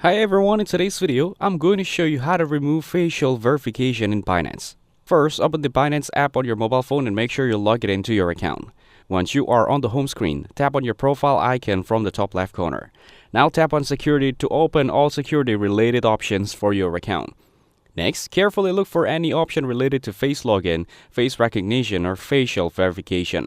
Hi everyone, in today's video, I'm going to show you how to remove facial verification in Binance. First, open the Binance app on your mobile phone and make sure you log it into your account. Once you are on the home screen, tap on your profile icon from the top left corner. Now tap on Security to open all security-related options for your account. Next, carefully look for any option related to face login, face recognition, or facial verification.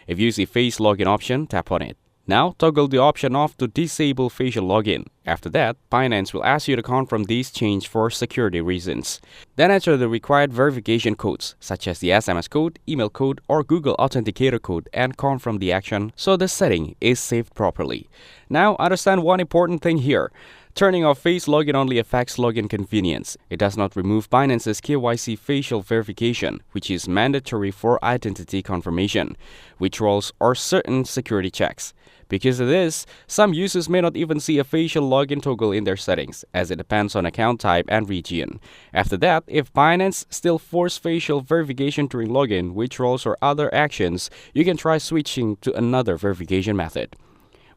If you see face login option, tap on it. Now, toggle the option off to disable facial login. After that, Binance will ask you to confirm these changes for security reasons. Then enter the required verification codes, such as the SMS code, email code, or Google Authenticator code, and confirm the action so the setting is saved properly. Now, understand one important thing here. Turning off face login only affects login convenience. It does not remove Binance's KYC facial verification, which is mandatory for identity confirmation, withdrawals, or certain security checks. Because of this, some users may not even see a facial login toggle in their settings, as it depends on account type and region. After that, if Binance still forces facial verification during login, withdrawals, or other actions, you can try switching to another verification method.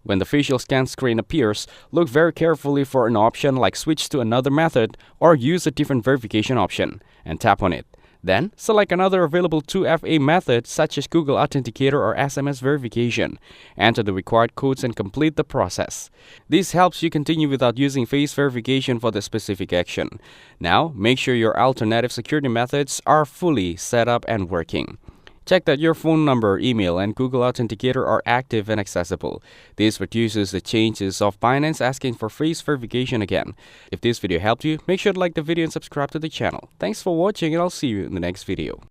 When the facial scan screen appears, look very carefully for an option like switch to another method or use a different verification option, and tap on it. Then, select another available 2FA method such as Google Authenticator or SMS verification. Enter the required codes and complete the process. This helps you continue without using face verification for the specific action. Now, make sure your alternative security methods are fully set up and working. Check that your phone number, email, and Google Authenticator are active and accessible. This reduces the chances of Binance asking for face verification again. If this video helped you, make sure to like the video and subscribe to the channel. Thanks for watching, and I'll see you in the next video.